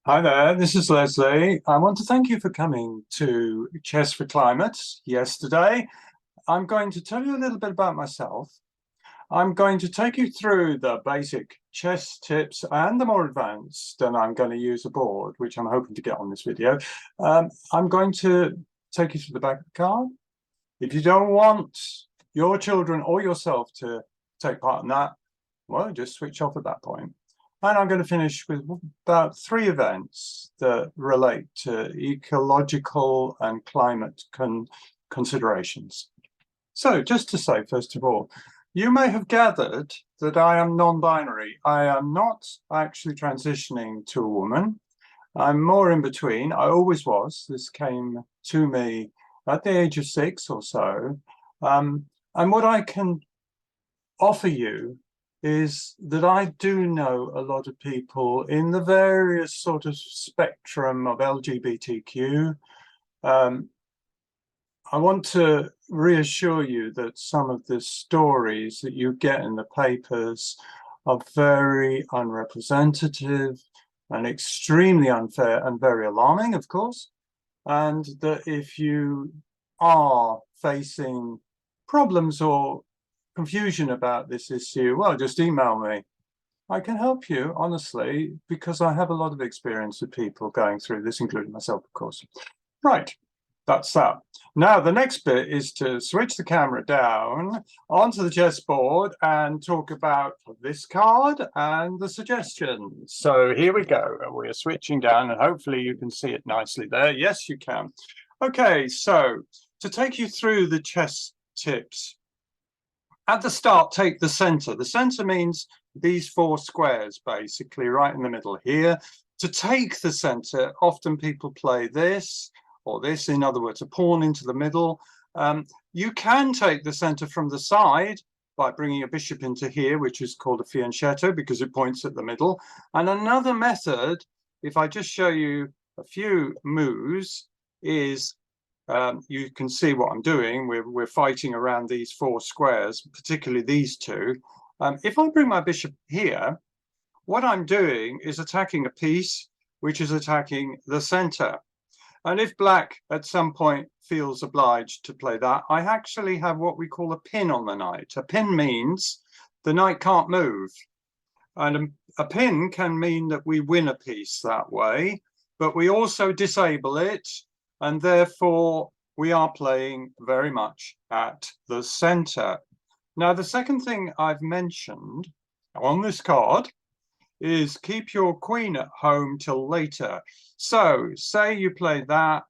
Hi there, this is Leslie. I want to thank you for coming to Chess for Climate yesterday. I'm going to tell you a little bit about myself. I'm going to take you through the basic chess tips and the more advanced, and I'm going to use a board, which I'm hoping to get on this video. I'm going to take you through the back of the card. If you don't want your children or yourself to take part in that, well, just switch off at that point. And I'm going to finish with about 3 events that relate to ecological and climate considerations. So just to say, first of all, you may have gathered that I am non-binary. I am not actually transitioning to a woman. I'm more in between. I always was. This came to me at the age of 6 or so. And what I can offer you is that I do know a lot of people in the various sort of spectrum of LGBTQ. I want to reassure you that some of the stories that you get in the papers are very unrepresentative and extremely unfair and very alarming, of course. And that if you are facing problems or confusion about this issue, well, just email me. I can help you, honestly, because I have a lot of experience with people going through this, including myself, of course. Right, that's that. Now, the next bit is to switch the camera down onto the chessboard and talk about this card and the suggestions. So here we go. We're switching down, and hopefully you can see it nicely there. Yes, you can. Okay, so to take you through the chess tips, at the start, take the center. The center means these 4 squares, basically, right in the middle here. To take the center, often people play this or this, in other words, a pawn into the middle. You can take the center from the side by bringing a bishop into here, which is called a fianchetto because it points at the middle. And another method, if I just show you a few moves, is you can see what I'm doing. We're fighting around these 4 squares, particularly these 2. If I bring my bishop here, what I'm doing is attacking a piece which is attacking the center. And if black at some point feels obliged to play that, I actually have what we call a pin on the knight. A pin means the knight can't move. And a pin can mean that we win a piece that way, but we also disable it. And therefore, we are playing very much at the center. Now, the second thing I've mentioned on this card is keep your queen at home till later. So, say you play that,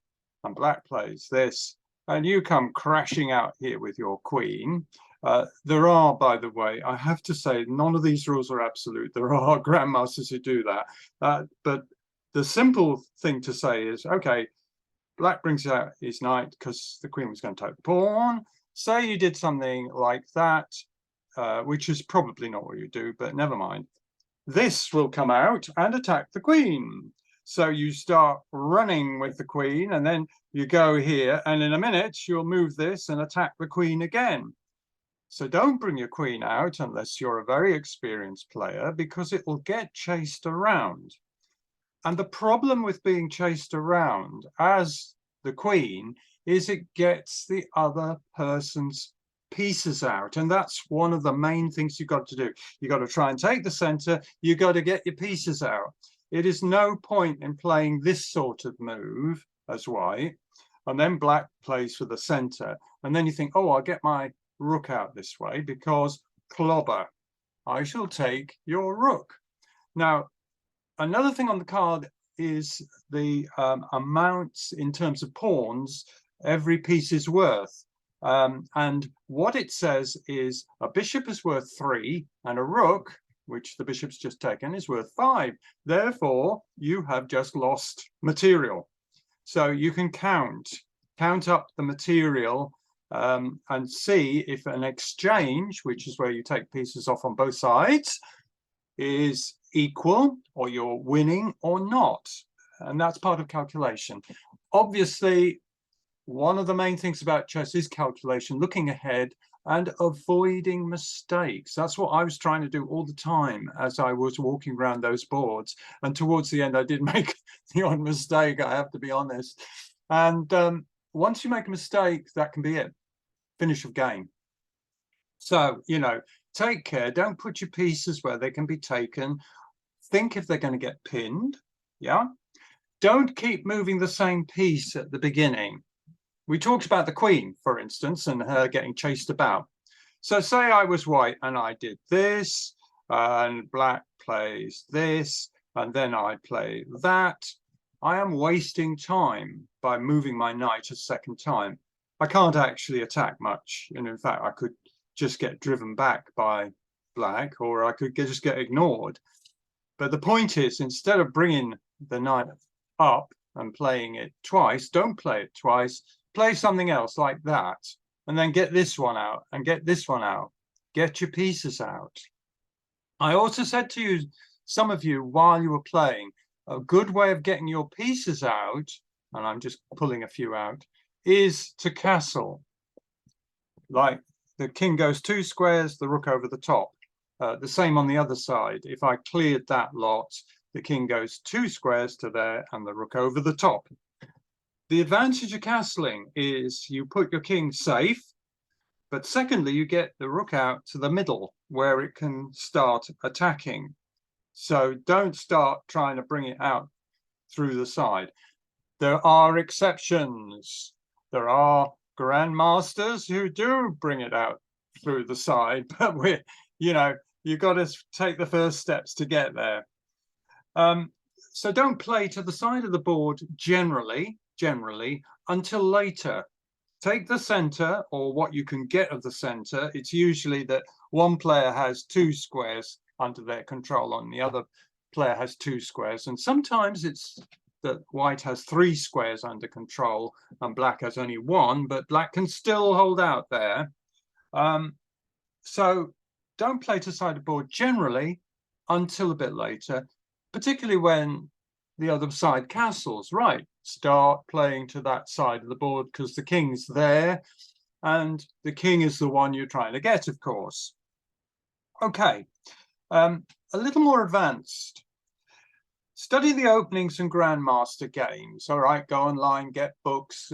and black plays this, and you come crashing out here with your queen. There are, by the way, I have to say, none of these rules are absolute. There are grandmasters who do that. But the simple thing to say is, okay, black brings out his knight because the queen was going to take the pawn. Say you did something like that, which is probably not what you do, but never mind. This will come out and attack the queen. So you start running with the queen, and then you go here, and in a minute, you'll move this and attack the queen again. So don't bring your queen out unless you're a very experienced player, because it will get chased around. And the problem with being chased around as the queen is it gets the other person's pieces out. And that's one of the main things you've got to do. You've got to try and take the center. You've got to get your pieces out. It is no point in playing this sort of move as white. And then black plays for the center. And then you think, oh, I'll get my rook out this way because clobber, I shall take your rook. Now, another thing on the card is the amounts in terms of pawns every piece is worth. And what it says is a bishop is worth 3 and a rook, which the bishop's just taken, is worth 5. Therefore, you have just lost material. So you can count up the material and see if an exchange, which is where you take pieces off on both sides, is equal or you're winning or not. And that's part of calculation. Obviously, one of the main things about chess is calculation, looking ahead and avoiding mistakes. That's what I was trying to do all the time as I was walking around those boards. And towards the end, I did make the odd mistake, I have to be honest. And once you make a mistake, that can be it. Finish of game. So, you know, take care. Don't put your pieces where they can be taken. Think if they're going to get pinned. Yeah. Don't keep moving the same piece at the beginning. We talked about the queen, for instance, and her getting chased about. So say I was white and I did this, and black plays this, and then I play that. I am wasting time by moving my knight a second time. I can't actually attack much. And in fact, I could just get driven back by black, or I could just get ignored. But the point is, instead of bringing the knight up and playing it twice, don't play it twice. Play something else like that, and then get this one out and get this one out. Get your pieces out. I also said to you, some of you, while you were playing, a good way of getting your pieces out, and I'm just pulling a few out, is to castle. Like the king goes 2 squares, the rook over the top. The same on the other side. If I cleared that lot, the king goes 2 squares to there and the rook over the top. The advantage of castling is you put your king safe, but secondly, you get the rook out to the middle where it can start attacking. So don't start trying to bring it out through the side. There are exceptions. There are grandmasters who do bring it out through the side, but you've got to take the first steps to get there. So don't play to the side of the board generally until later. Take the center, or what you can get of the center. It's usually that one player has 2 squares under their control and the other player has 2 squares. And sometimes it's that white has 3 squares under control and black has only 1, but black can still hold out there. So don't play to the side of the board generally until a bit later, particularly when the other side castles. Right, start playing to that side of the board because the king's there and the king is the one you're trying to get, of course. Okay, a little more advanced. Study the openings and grandmaster games. All right, go online, get books,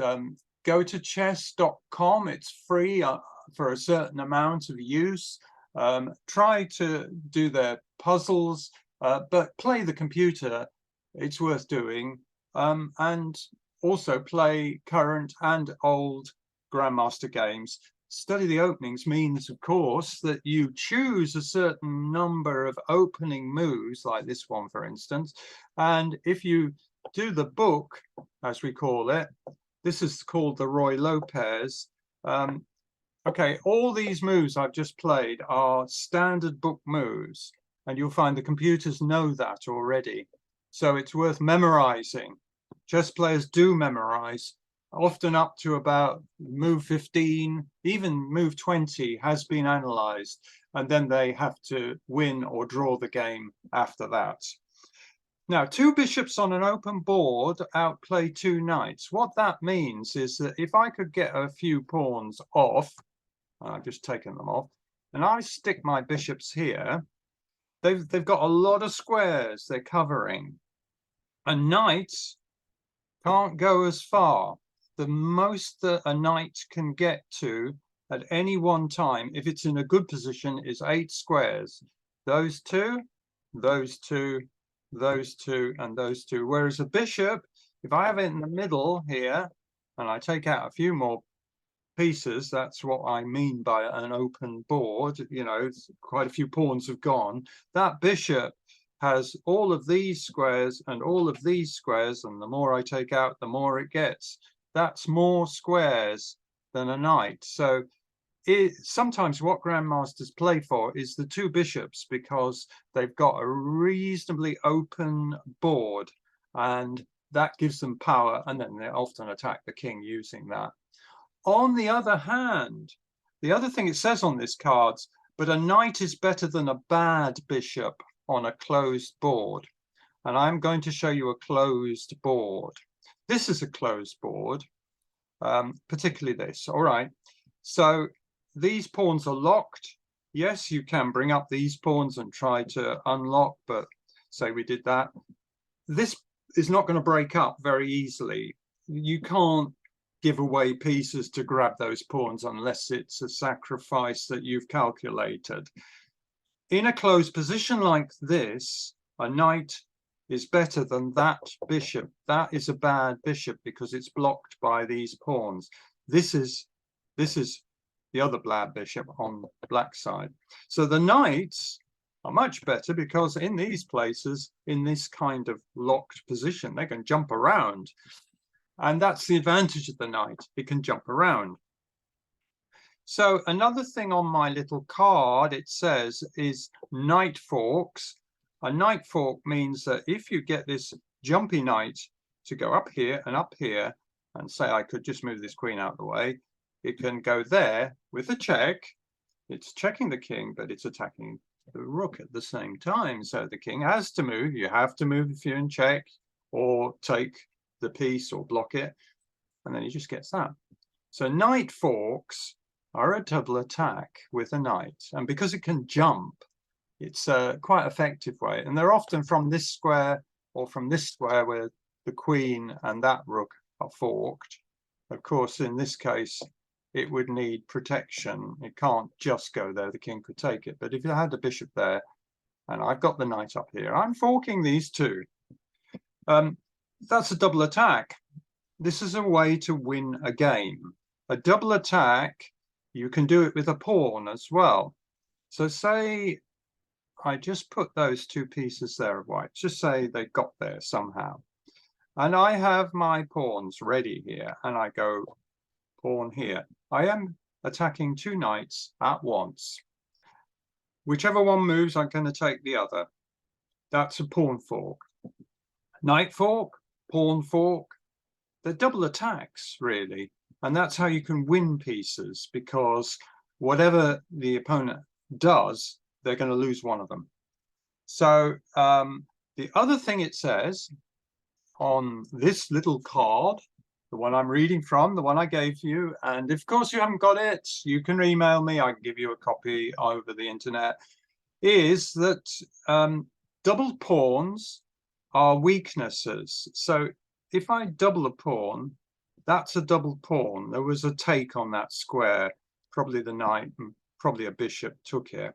go to chess.com. It's free for a certain amount of use. Try to do their puzzles, but play the computer. It's worth doing, and also play current and old grandmaster games. Study the openings means, of course, that you choose a certain number of opening moves, like this one, for instance. And if you do the book, as we call it, this is called the Roy Lopez. Okay, all these moves I've just played are standard book moves, and you'll find the computers know that already. So it's worth memorizing. Chess players do memorize, often up to about move 15, even move 20 has been analyzed, and then they have to win or draw the game after that. Now, 2 bishops on an open board outplay 2 knights. What that means is that if I could get a few pawns off, I've just taken them off, and I stick my bishops here, they've got a lot of squares they're covering. And knights can't go as far. The most that a knight can get to at any one time, if it's in a good position, is 8 squares. Those 2, those 2, those 2, and those 2. Whereas a bishop, if I have it in the middle here, and I take out a few more pieces, that's what I mean by an open board, quite a few pawns have gone, that bishop has all of these squares and all of these squares, and the more I take out, the more it gets. That's more squares than a knight. So sometimes what grandmasters play for is the 2 bishops, because they've got a reasonably open board and that gives them power, and then they often attack the king using that. On the other hand, the other thing it says on this card, but a knight is better than a bad bishop on a closed board. And I'm going to show you a closed board. This is a closed board, particularly this. All right. So these pawns are locked. Yes, you can bring up these pawns and try to unlock, but say we did that. This is not going to break up very easily. You can't give away pieces to grab those pawns unless it's a sacrifice that you've calculated. In a closed position like this, a knight is better than that bishop. That is a bad bishop because it's blocked by these pawns. This is the other bad bishop on the black side. So the knights are much better because in these places, in this kind of locked position, they can jump around. And that's the advantage of the knight. It can jump around. So another thing on my little card, it says, is knight forks. A knight fork means that if you get this jumpy knight to go up here, and say I could just move this queen out of the way, it can go there with a check. It's checking the king, but it's attacking the rook at the same time. So the king has to move. You have to move if you're in check, or take the piece or block it, and then he just gets that. So knight forks are a double attack with a knight, and because it can jump, it's a quite effective way, and they're often from this square or from this square where the queen and that rook are forked. Of course, in this case, it would need protection. It can't just go there. The king could take it, but if you had the bishop there, and I've got the knight up here, I'm forking these two. That's a double attack. This is a way to win a game. A double attack, you can do it with a pawn as well. So say I just put those two pieces there of white, just say they got there somehow. And I have my pawns ready here, and I go pawn here. I am attacking two knights at once. Whichever one moves, I'm going to take the other. That's a pawn fork. Knight fork, pawn fork, they're double attacks, really. And that's how you can win pieces, because whatever the opponent does, they're going to lose one of them. So the other thing it says on this little card, the one I'm reading from, the one I gave you, and of course you haven't got it, you can email me, I can give you a copy over the internet, is that double pawns are weaknesses. So if I double a pawn, that's a double pawn. There was a take on that square, probably the knight, and probably a bishop took it.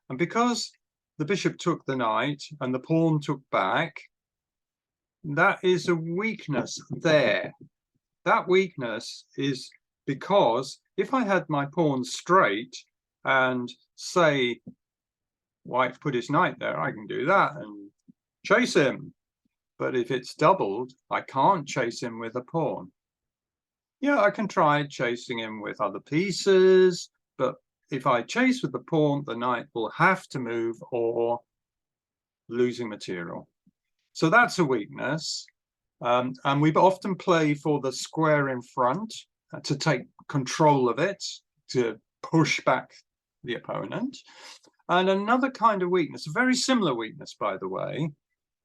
And because the bishop took the knight and the pawn took back, that is a weakness there. That weakness is because if I had my pawn straight and say white put his knight there, I can do that and chase him. But if it's doubled, I can't chase him with a pawn. Yeah, I can try chasing him with other pieces, but if I chase with the pawn, the knight will have to move or losing material. So that's a weakness. And we often play for the square in front to take control of it, to push back the opponent. And another kind of weakness, a very similar weakness, by the way,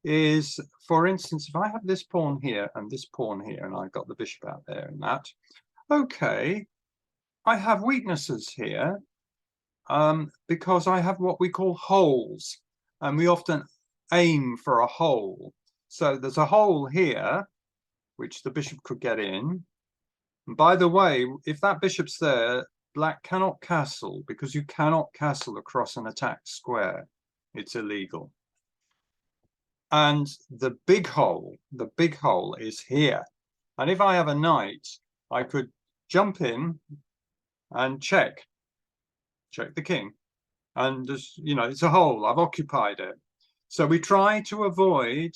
is, for instance, if I have this pawn here and this pawn here, and I've got the bishop out there and that, okay, I have weaknesses here because I have what we call holes, and we often aim for a hole. So there's a hole here, which the bishop could get in. And by the way, if that bishop's there, black cannot castle, because you cannot castle across an attacked square. It's illegal. And the big hole is here. And if I have a knight, I could jump in and check the king. And just, you know, it's a hole, I've occupied it. So we try to avoid,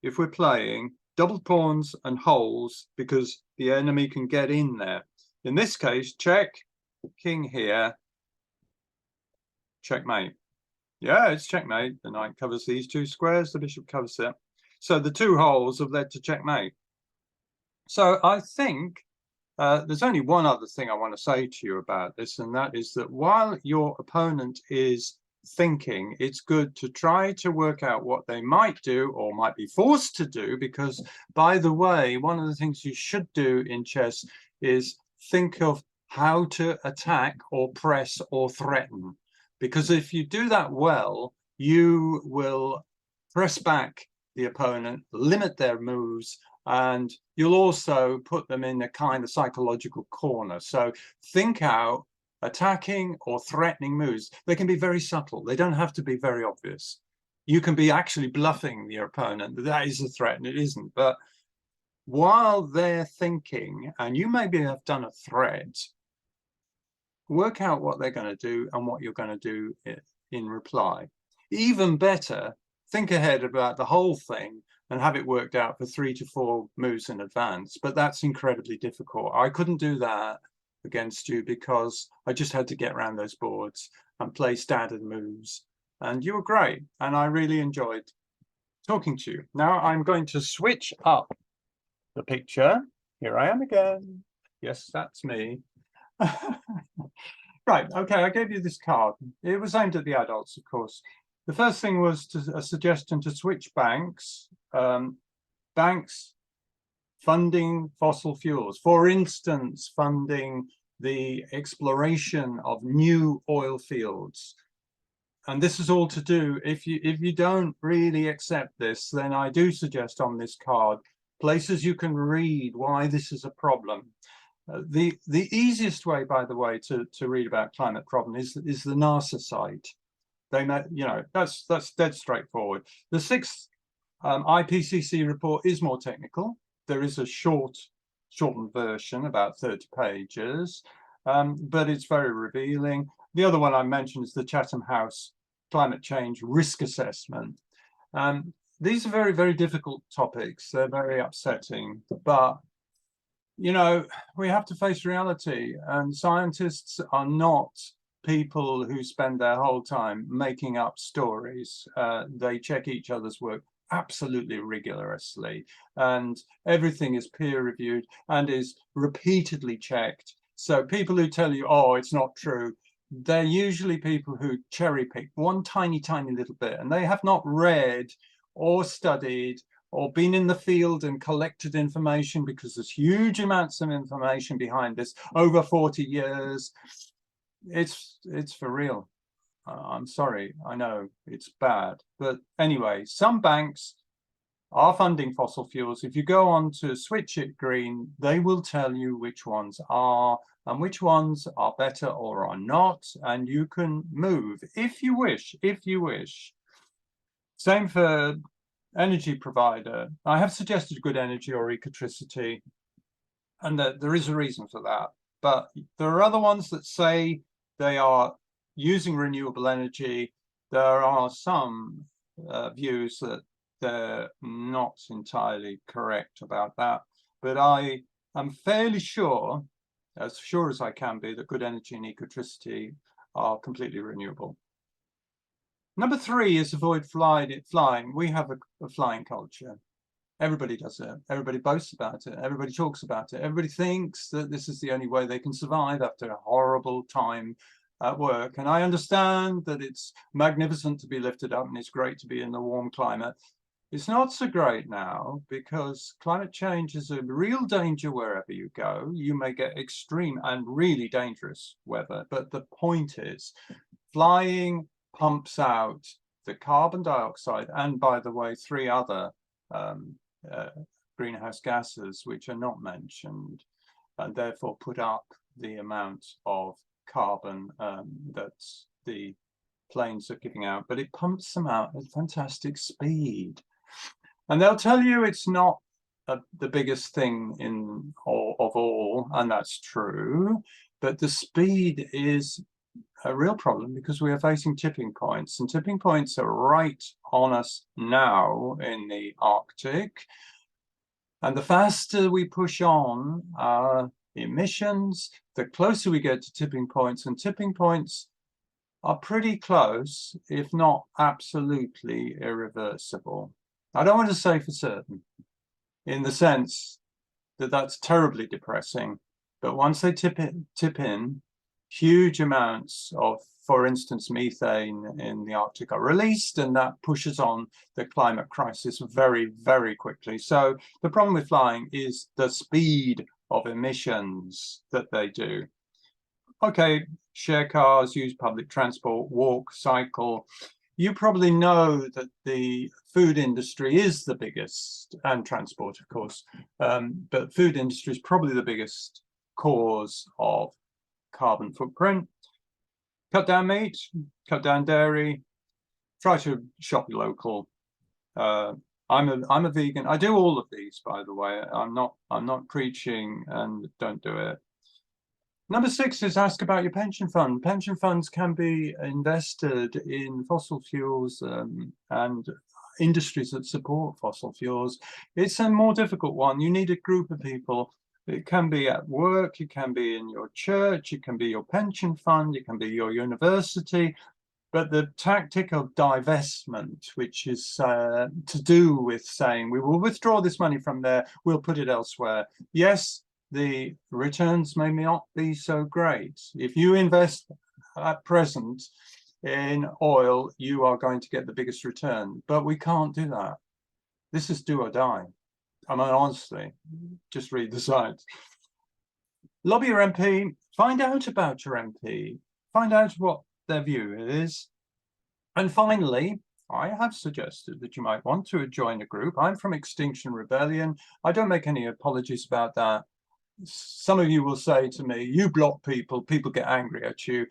if we're playing, double pawns and holes, because the enemy can get in there. In this case, check, king here, checkmate. Yeah, it's checkmate. The knight covers these two squares, the bishop covers it. So the two holes have led to checkmate. So I think there's only one other thing I want to say to you about this, and that is that while your opponent is thinking, it's good to try to work out what they might do or might be forced to do, because, by the way, one of the things you should do in chess is think of how to attack or press or threaten. Because if you do that well, you will press back the opponent, limit their moves, and you'll also put them in a kind of psychological corner. So think out attacking or threatening moves. They can be very subtle. They don't have to be very obvious. You can be actually bluffing your opponent. That is a threat and it isn't. But while they're thinking, and you maybe have done a threat, work out what they're going to do and what you're going to do in reply. Even better, think ahead about the whole thing and have it worked out for 3 to 4 moves in advance. But that's incredibly difficult. I couldn't do that against you because I just had to get around those boards and play standard moves. And you were great. And I really enjoyed talking to you. Now I'm going to switch up the picture. Here I am again. Yes, that's me. Right, okay, I gave you this card. It was aimed at the adults, of course. The first thing was a suggestion to switch banks. Banks funding fossil fuels, for instance, funding the exploration of new oil fields. And this is all to do, if you don't really accept this, then I do suggest on this card places you can read why this is a problem. The easiest way, by the way, to read about climate problem is the NASA site. They know, you know, that's dead straightforward. The 6th IPCC report is more technical. There is a shortened version, about 30 pages, but it's very revealing. The other one I mentioned is the Chatham House Climate Change Risk Assessment. These are very, very difficult topics. They're very upsetting, but you know, we have to face reality, and scientists are not people who spend their whole time making up stories. They check each other's work absolutely rigorously, and everything is peer reviewed and is repeatedly checked. So people who tell you, oh, it's not true, they're usually people who cherry pick one tiny little bit, and they have not read or studied or been in the field and collected information, because there's huge amounts of information behind this over 40 years. It's for real. I'm sorry, I know it's bad. But anyway, some banks are funding fossil fuels. If you go on to Switch It Green, they will tell you which ones are and which ones are better or are not. And you can move if you wish, Same for energy provider. I have suggested good energy or ecotricity, and that there is a reason for that. But there are other ones that say they are using renewable energy. There are some views that they're not entirely correct about that. But I am fairly sure as I can be, that good energy and ecotricity are completely renewable. Number 3 is avoid flying. We have a flying culture. Everybody does it. Everybody boasts about it. Everybody talks about it. Everybody thinks that this is the only way they can survive after a horrible time at work. And I understand that it's magnificent to be lifted up and it's great to be in the warm climate. It's not so great now because climate change is a real danger wherever you go. You may get extreme and really dangerous weather. But the point is, flying pumps out the carbon dioxide and, by the way, 3 other greenhouse gases which are not mentioned, and therefore put up the amount of carbon that the planes are giving out. But it pumps them out at fantastic speed. And they'll tell you it's not the biggest thing of all, and that's true. But the speed is a real problem because we are facing tipping points, and tipping points are right on us now in the Arctic. And the faster we push on our emissions, the closer we get to tipping points, and tipping points are pretty close, if not absolutely irreversible. I don't want to say for certain, in the sense that that's terribly depressing, but once they tip in, huge amounts of, for instance, methane in the Arctic are released, and that pushes on the climate crisis very, very quickly. So the problem with flying is the speed of emissions that they do. okay, share cars, use public transport, walk, cycle. You probably know that the food industry is the biggest, and transport, of course, but food industry is probably the biggest cause of carbon footprint. Cut down meat, cut down dairy, try to shop local. I'm a vegan. I do all of these, by the way. I'm not preaching and don't do it. Number 6 is ask about your pension fund. Pension funds can be invested in fossil fuels and industries that support fossil fuels. It's a more difficult one. You need a group of people. It can be at work, it can be in your church, it can be your pension fund, it can be your university. But the tactic of divestment, which is to do with saying, we will withdraw this money from there, we'll put it elsewhere. Yes, the returns may not be so great. If you invest at present in oil, you are going to get the biggest return. But we can't do that. This is do or die. I mean, honestly, just read the science. Lobby your MP, find out about your MP, find out what their view is. And finally, I have suggested that you might want to join a group. I'm from Extinction Rebellion. I don't make any apologies about that. Some of you will say to me, you block people, people get angry at you.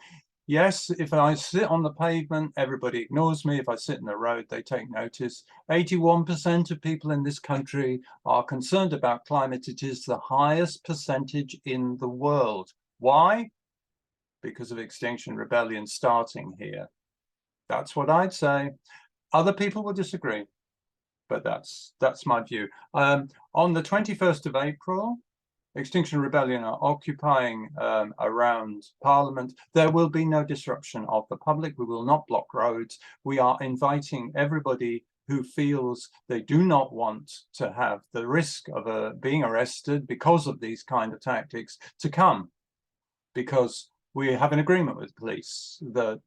Yes, if I sit on the pavement, everybody ignores me. If I sit in the road, they take notice. 81% of people in this country are concerned about climate. It is the highest percentage in the world. Why? Because of Extinction Rebellion starting here. That's what I'd say. Other people will disagree, but that's my view. On the 21st of April, Extinction Rebellion are occupying around Parliament. There will be no disruption of the public. We will not block roads. We are inviting everybody who feels they do not want to have the risk of being arrested because of these kind of tactics to come, because we have an agreement with police that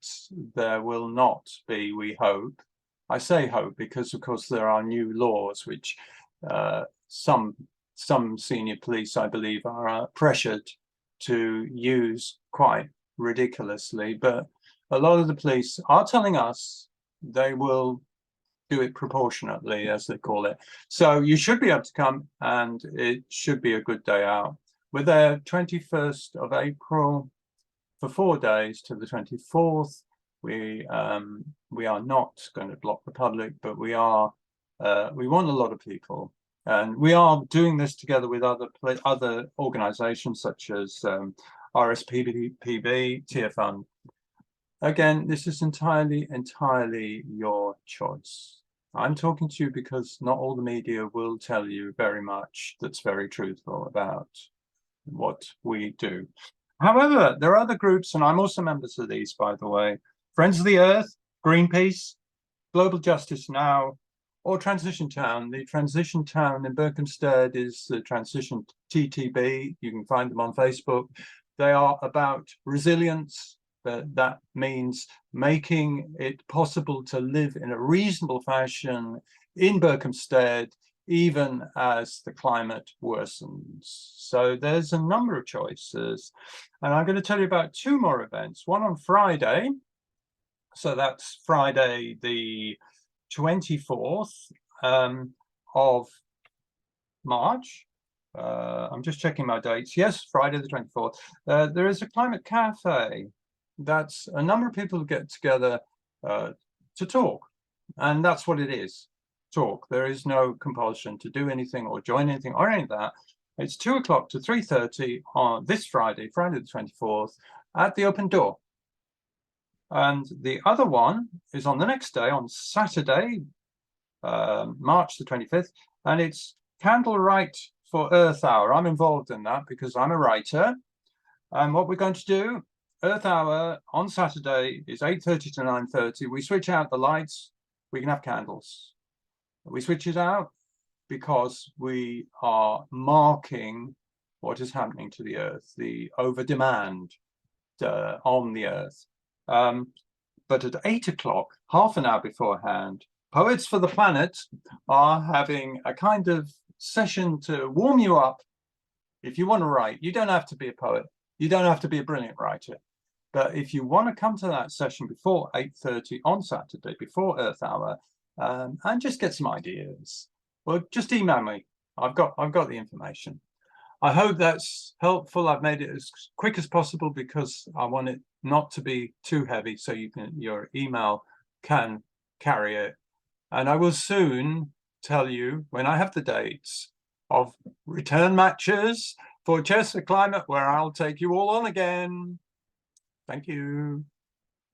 there will not be, we hope. I say hope because, of course, there are new laws which some senior police, I believe, are pressured to use quite ridiculously. But a lot of the police are telling us they will do it proportionately, as they call it. So you should be able to come, and it should be a good day out. We're there 21st of April for 4 days to the 24th. We are not going to block the public, but we want a lot of people. And we are doing this together with other organizations such as RSPB, Tier Fund. Again, this is entirely your choice. I'm talking to you because not all the media will tell you very much that's very truthful about what we do. However, there are other groups, and I'm also members of these, by the way. Friends of the Earth, Greenpeace, Global Justice Now, or Transition Town. The Transition Town in Berkhamsted is the Transition TTB. You can find them on Facebook. They are about resilience. That means making it possible to live in a reasonable fashion in Berkhamsted, even as the climate worsens. So there's a number of choices. And I'm going to tell you about 2 more events. One on Friday. So that's Friday the 24th of March. I'm just checking my dates. Yes, Friday the 24th. There is a climate cafe. That's a number of people who get together to talk. And that's what it is, talk. There is no compulsion to do anything or join anything or any of that. It's 2 o'clock to 3:30 on this Friday, Friday the 24th, at the Open Door. And the other one is on the next day, on Saturday, March the 25th, and it's Candle Right for Earth Hour. I'm involved in that because I'm a writer. And what we're going to do, Earth Hour on Saturday is 8:30 to 9:30. We switch out the lights, we can have candles. We switch it out because we are marking what is happening to the Earth, the over-demand on the Earth. But at 8 o'clock, half an hour beforehand, Poets for the Planet are having a kind of session to warm you up. If you want to write, you don't have to be a poet. You don't have to be a brilliant writer. But if you want to come to that session before 8:30 on Saturday, before Earth Hour, and just get some ideas, well, just email me. I've got the information. I hope that's helpful. I've made it as quick as possible because I want it not to be too heavy, so your email can carry it. And I will soon tell you when I have the dates of return matches for Chess for Climate, where I'll take you all on again. Thank you.